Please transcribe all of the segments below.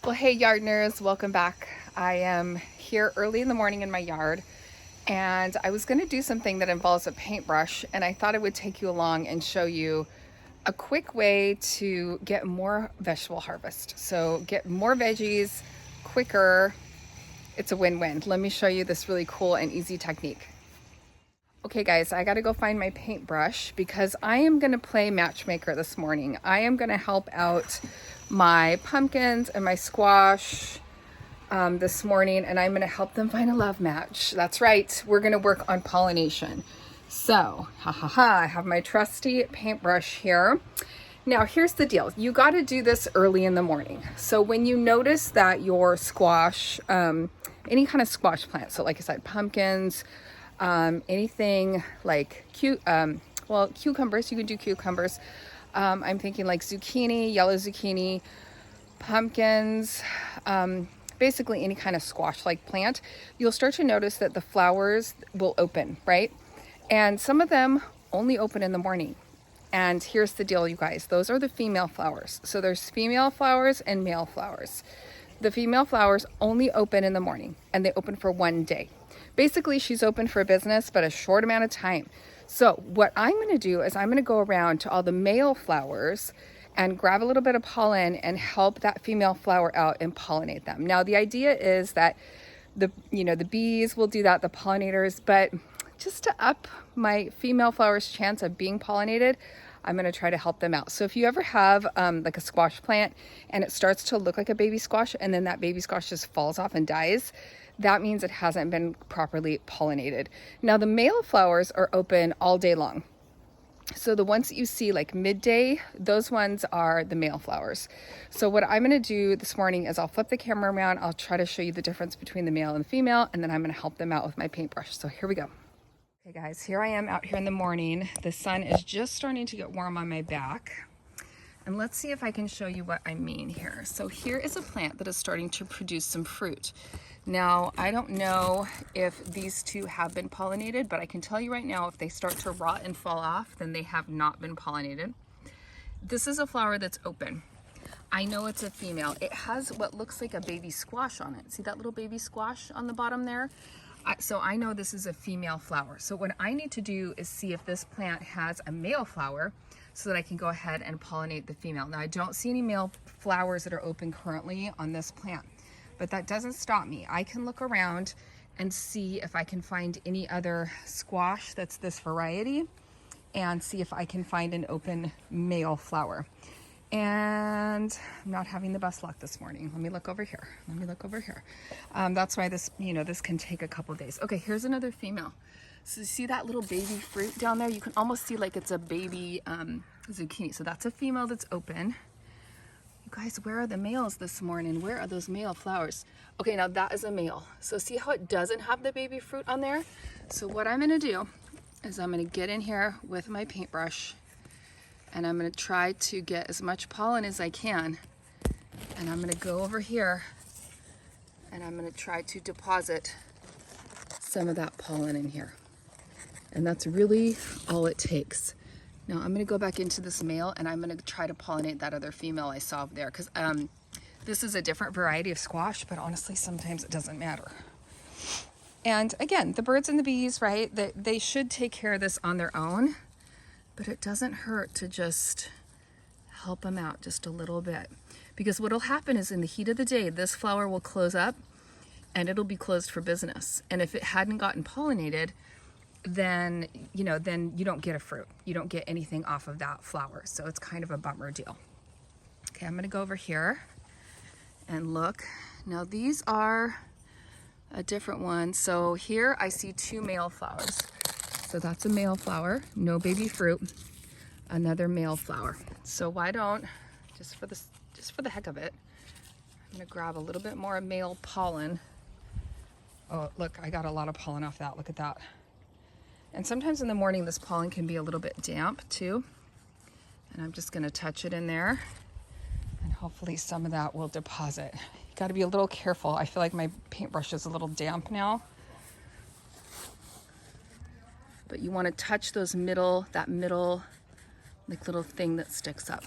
Well, hey Yardners, welcome back. I am here early in the morning in my yard, and I was gonna do something that involves a paintbrush, and I thought I would take you along and show you a quick way to get more vegetable harvest. So get more veggies quicker. It's a win-win. Let me show you this really cool and easy technique. Okay guys, I gotta go find my paintbrush because I am gonna play matchmaker this morning. I am gonna help out my pumpkins and my squash this morning, and I'm gonna help them find a love match. That's right, we're gonna work on pollination. So, I have my trusty paintbrush here. Now here's the deal, you gotta do this early in the morning. So when you notice that your squash, any kind of squash plant, so like I said, pumpkins, anything like cucumbers, you can do cucumbers. I'm thinking like zucchini, yellow zucchini, pumpkins, basically any kind of squash like plant. You'll start to notice that the flowers will open, right? And some of them only open in the morning. And here's the deal, you guys, those are the female flowers. So there's female flowers and male flowers. The female flowers only open in the morning, and they open for one day. Basically, she's open for business, but a short amount of time. So what I'm gonna do is I'm gonna go around to all the male flowers and grab a little bit of pollen and help that female flower out and pollinate them. Now, the idea is that the bees will do that, the pollinators, but just to up my female flower's chance of being pollinated, I'm gonna try to help them out. So if you ever have like a squash plant and it starts to look like a baby squash and then that baby squash just falls off and dies, that means it hasn't been properly pollinated. Now the male flowers are open all day long. So the ones that you see like midday, those ones are the male flowers. So what I'm gonna do this morning is I'll flip the camera around, I'll try to show you the difference between the male and the female, and then I'm gonna help them out with my paintbrush. So here we go. Okay guys, here I am out here in the morning. The sun is just starting to get warm on my back. And let's see if I can show you what I mean here. So here is a plant that is starting to produce some fruit. Now, I don't know if these two have been pollinated, but I can tell you right now, if they start to rot and fall off, then they have not been pollinated. This is a flower that's open. I know it's a female. It has what looks like a baby squash on it. See that little baby squash on the bottom there? So I know this is a female flower. So what I need to do is see if this plant has a male flower so that I can go ahead and pollinate the female. Now I don't see any male flowers that are open currently on this plant, but that doesn't stop me. I can look around and see if I can find any other squash that's this variety and see if I can find an open male flower. And I'm not having the best luck this morning. Let me look over here. That's why this, this can take a couple days. Okay, here's another female. So you see that little baby fruit down there? You can almost see like it's a baby zucchini. So that's a female that's open. You guys, where are the males this morning? Where are those male flowers? Okay, now that is a male. So see how it doesn't have the baby fruit on there? So what I'm gonna do is I'm gonna get in here with my paintbrush and I'm gonna try to get as much pollen as I can. And I'm gonna go over here and I'm gonna try to deposit some of that pollen in here. And that's really all it takes. Now I'm gonna go back into this male and I'm gonna try to pollinate that other female I saw there, because this is a different variety of squash, but honestly, sometimes it doesn't matter. And again, the birds and the bees, right? They should take care of this on their own, but it doesn't hurt to just help them out just a little bit. Because what'll happen is in the heat of the day, this flower will close up and it'll be closed for business. And if it hadn't gotten pollinated, then you don't get a fruit. You don't get anything off of that flower. So it's kind of a bummer deal. Okay, I'm gonna go over here and look. Now these are a different one. So here I see two male flowers. So that's a male flower, no baby fruit, another male flower. So why don't, just for the heck of it, I'm gonna grab a little bit more male pollen. Oh, look, I got a lot of pollen off that, look at that. And sometimes in the morning, this pollen can be a little bit damp too. And I'm just gonna touch it in there and hopefully some of that will deposit. You gotta be a little careful. I feel like my paintbrush is a little damp now. But you wanna touch those that middle like little thing that sticks up.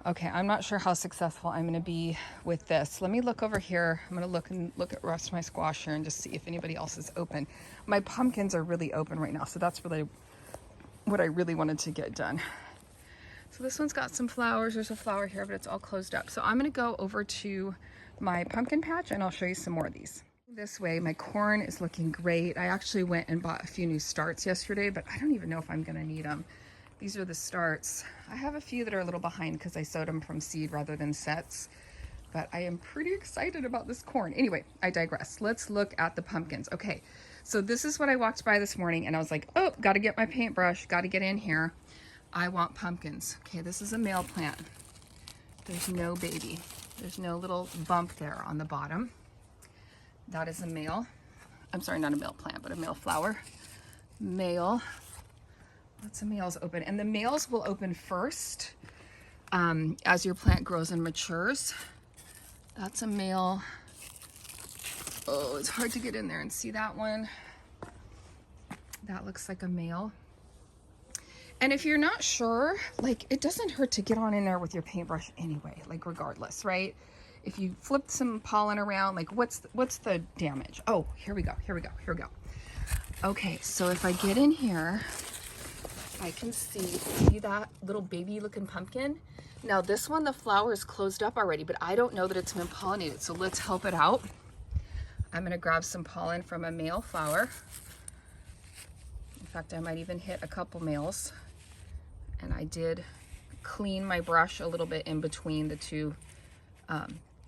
Okay, I'm not sure how successful I'm gonna be with this. Let me look over here. I'm gonna look at the rest of my squash here and just see if anybody else is open. My pumpkins are really open right now, so that's really what I really wanted to get done. So this one's got some flowers. There's a flower here, but it's all closed up. So I'm gonna go over to my pumpkin patch and I'll show you some more of these. This way, my corn is looking great. I actually went and bought a few new starts yesterday, but I don't even know if I'm gonna need them. These are the starts. I have a few that are a little behind because I sowed them from seed rather than sets, but I am pretty excited about this corn. Anyway, I digress. Let's look at the pumpkins. Okay, so this is what I walked by this morning and I was like, oh, gotta get my paintbrush, gotta get in here. I want pumpkins. Okay, this is a male plant. There's no baby. There's no little bump there on the bottom. That is a male. I'm sorry, not a male plant, but a male flower. Male. Lots of males open, and the males will open first as your plant grows and matures. That's a male. Oh, it's hard to get in there and see that one. That looks like a male. And if you're not sure, like, it doesn't hurt to get on in there with your paintbrush anyway, like regardless, right? If you flip some pollen around, like what's the damage? Oh, here we go. Okay, so if I get in here, I can see that little baby looking pumpkin. Now this one, the flower is closed up already, but I don't know that it's been pollinated. So let's help it out. I'm gonna grab some pollen from a male flower. In fact, I might even hit a couple males. And I did clean my brush a little bit in between the two,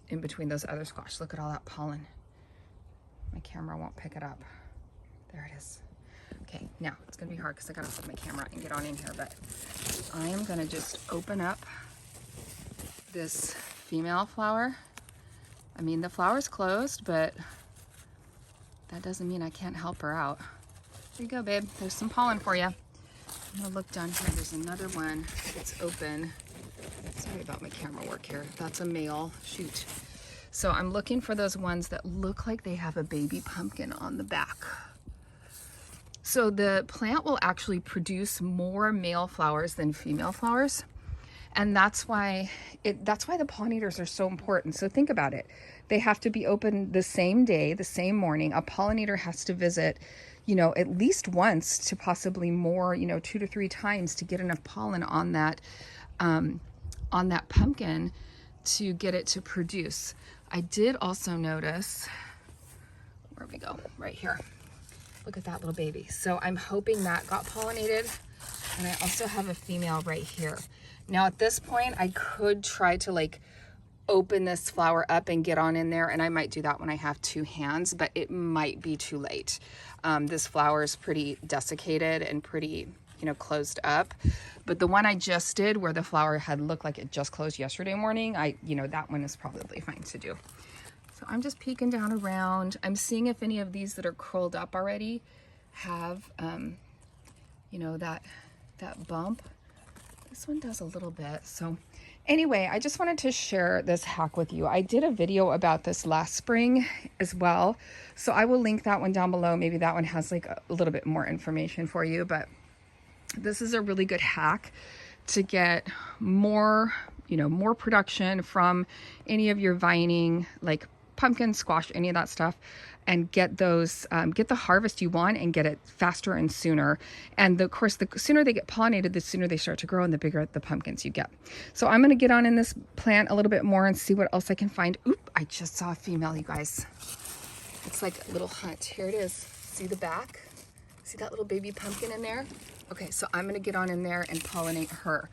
in between those other squash. Look at all that pollen. My camera won't pick it up. There it is. Okay, now it's gonna be hard because I gotta put my camera and get on in here, but I am gonna just open up this female flower. I mean, the flower's closed, but that doesn't mean I can't help her out. There you go, babe. There's some pollen for you. I'm gonna look down here. There's another one that's open. Sorry about my camera work here. That's a male. Shoot. So I'm looking for those ones that look like they have a baby pumpkin on the back. So the plant will actually produce more male flowers than female flowers. And that's why the pollinators are so important. So think about it. They have to be open the same day, the same morning. A pollinator has to visit, at least once to possibly more, 2 to 3 times to get enough pollen on that pumpkin to get it to produce. I did also notice, where we go? Right here. Look at that little baby. So I'm hoping that got pollinated. And I also have a female right here. Now at this point, I could try to open this flower up and get on in there. And I might do that when I have 2 hands, but it might be too late. This flower is pretty desiccated and pretty, closed up. But the one I just did where the flower had looked like it just closed yesterday morning, that one is probably fine to do. So I'm just peeking down around. I'm seeing if any of these that are curled up already have, that bump. This one does a little bit. So anyway, I just wanted to share this hack with you. I did a video about this last spring as well. So I will link that one down below. Maybe that one has a little bit more information for you, but this is a really good hack to get more, more production from any of your vining, like pumpkin, squash, any of that stuff, and get those, get the harvest you want and get it faster and sooner. And of course, the sooner they get pollinated, the sooner they start to grow and the bigger the pumpkins you get. So I'm going to get on in this plant a little bit more and see what else I can find. Oop, I just saw a female, you guys. It's like a little hunt. Here it is. See the back? See that little baby pumpkin in there? Okay, so I'm going to get on in there and pollinate her.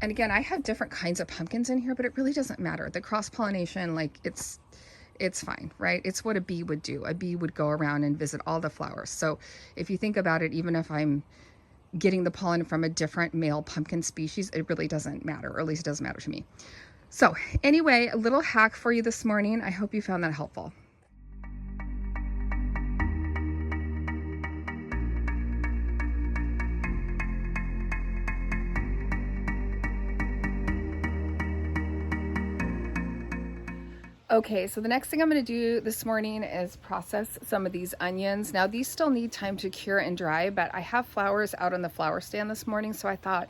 And again, I have different kinds of pumpkins in here, but it really doesn't matter. The cross-pollination, it's fine, right? It's what a bee would do. A bee would go around and visit all the flowers. So if you think about it, even if I'm getting the pollen from a different male pumpkin species, it really doesn't matter, or at least it doesn't matter to me. So anyway, a little hack for you this morning. I hope you found that helpful. Okay, so the next thing I'm going to do this morning is process some of these onions. Now these still need time to cure and dry, but I have flowers out on the flower stand this morning, so I thought,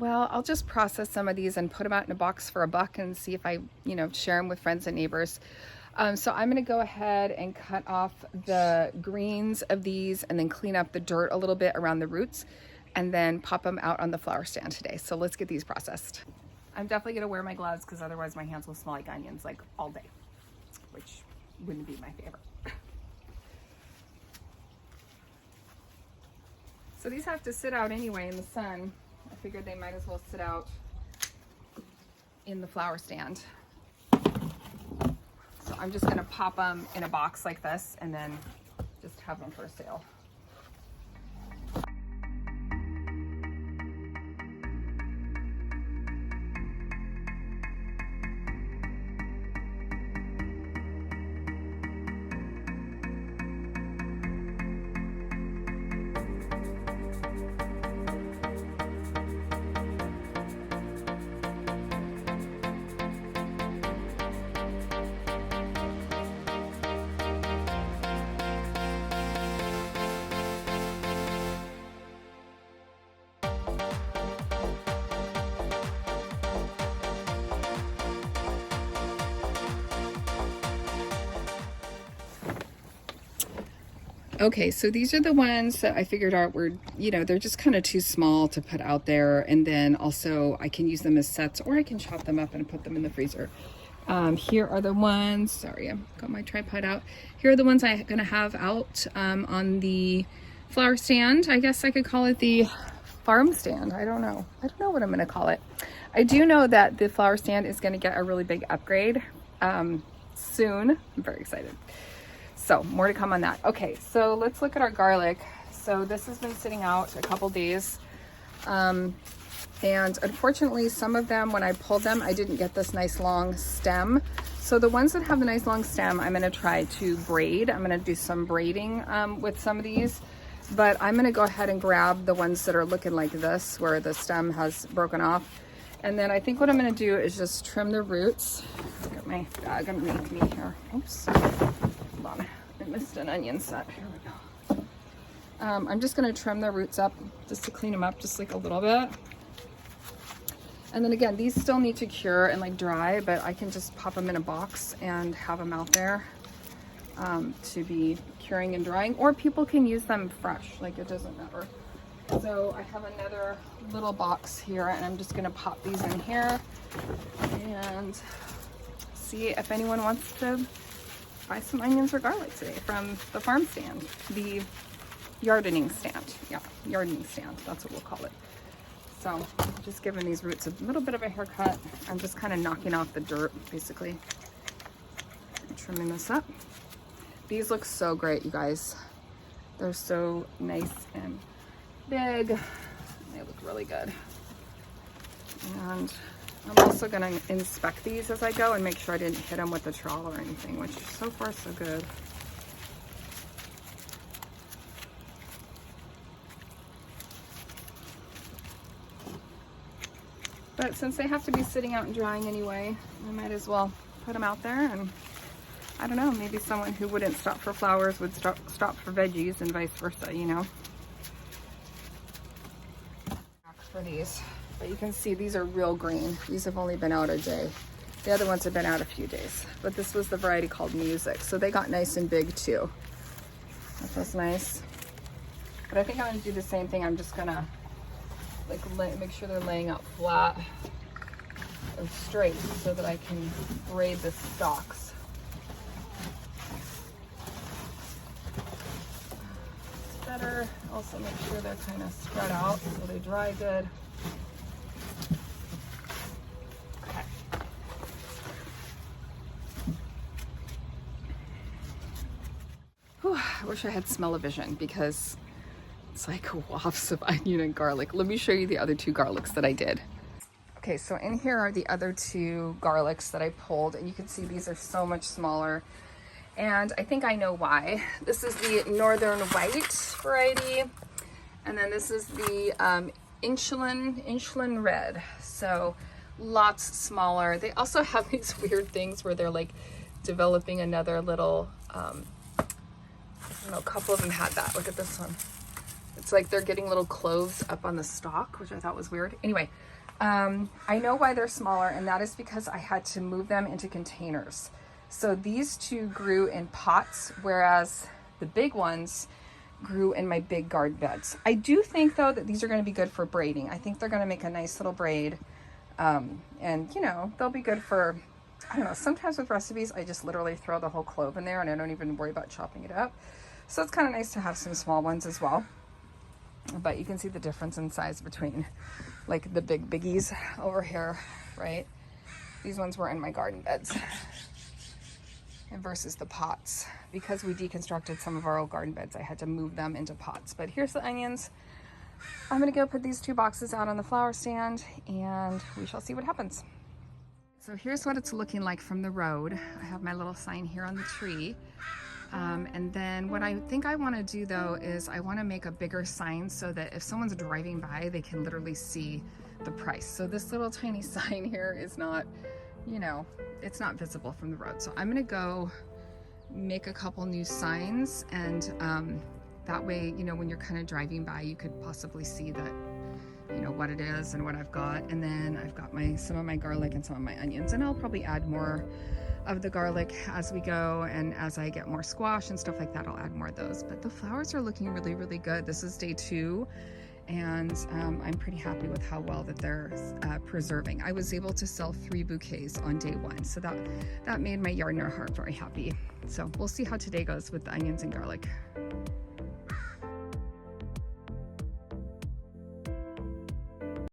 Well, I'll just process some of these and put them out in a box for $1 and see if I, share them with friends and neighbors. So I'm going to go ahead and cut off the greens of these and then clean up the dirt a little bit around the roots and then pop them out on the flower stand today. So let's get these processed. I'm definitely going to wear my gloves because otherwise my hands will smell like onions like all day, which wouldn't be my favorite. So these have to sit out anyway in the sun. I figured they might as well sit out in the flower stand. So I'm just gonna pop them in a box like this and then just have them for sale. Okay, so these are the ones that I figured out were, they're just kind of too small to put out there. And then also I can use them as sets or I can chop them up and put them in the freezer. Here are the ones, sorry, I've got my tripod out. Here are the ones I'm gonna have out on the flower stand. I guess I could call it the farm stand. I don't know what I'm gonna call it. I do know that the flower stand is gonna get a really big upgrade soon. I'm very excited. So more to come on that. Okay, so let's look at our garlic. So this has been sitting out a couple days. And unfortunately, some of them, when I pulled them, I didn't get this nice long stem. So the ones that have the nice long stem, I'm gonna try to braid. I'm gonna do some braiding with some of these. But I'm gonna go ahead and grab the ones that are looking like this, where the stem has broken off. And then I think what I'm gonna do is just trim the roots. Get my bag underneath me here. Oops. Hold on. I missed an onion set. Here we go. I'm just going to trim the roots up just to clean them up just like a little bit. And then again, these still need to cure and like dry, but I can just pop them in a box and have them out there to be curing and drying, or people can use them fresh, like it doesn't matter. So I have another little box here and I'm just going to pop these in here and see if anyone wants to buy some onions or garlic today from the farm stand, the gardening stand. Yeah, gardening stand, that's what we'll call it. So just giving these roots a little bit of a haircut. I'm just kind of knocking off the dirt, basically. I'm trimming this up. These look so great, you guys. They're so nice and big. They look really good. And I'm also going to inspect these as I go and make sure I didn't hit them with the trowel or anything, which so far so good. But since they have to be sitting out and drying anyway, I might as well put them out there. And I don't know, maybe someone who wouldn't stop for flowers would stop for veggies and vice versa, For these. But you can see these are real green. These have only been out a day. The other ones have been out a few days. But this was the variety called Music. So they got nice and big too. That was nice. But I think I'm gonna do the same thing. I'm just gonna make sure they're laying out flat and straight so that I can braid the stalks. It's better. Also make sure they're kind of spread out so they dry good. I wish I had smell-o-vision because it's like wafts of onion and garlic. Let me show you the other two garlics that I did. Okay, so in here are the other two garlics that I pulled, and you can see these are so much smaller. And I think I know why. This is the Northern White variety, and then this is the Insulin Red. So lots smaller. They also have these weird things where they're like developing another little, I don't know, a couple of them had that. Look at this one. It's like they're getting little cloves up on the stalk, which I thought was weird. Anyway, I know why they're smaller, and that is because I had to move them into containers. So these two grew in pots, whereas the big ones grew in my big garden beds. I do think though that these are going to be good for braiding. I think they're going to make a nice little braid. And you know, they'll be good for, I don't know, sometimes with recipes, I just literally throw the whole clove in there and I don't even worry about chopping it up. So it's kind of nice to have some small ones as well. But you can see the difference in size between like the big biggies over here, right? These ones were in my garden beds and versus the pots. Because we deconstructed some of our old garden beds, I had to move them into pots. But here's the onions. I'm gonna go put these 2 boxes out on the flower stand and we shall see what happens. So here's what it's looking like from the road. I have my little sign here on the tree. And then what I think I want to do though is I want to make a bigger sign so that if someone's driving by, they can literally see the price. So this little tiny sign here is not, you know, it's not visible from the road. So I'm going to go make a couple new signs, and that way, you know, when you're kind of driving by, you could possibly see that, you know, what it is and what I've got. And then I've got some of my garlic and some of my onions, and I'll probably add more of the garlic as we go, and as I get more squash and stuff like that, I'll add more of those. But the flowers are looking really, really good. This is day 2, and I'm pretty happy with how well that they're preserving. I was able to sell 3 bouquets on day 1, so that made my gardener heart very happy. So we'll see how today goes with the onions and garlic.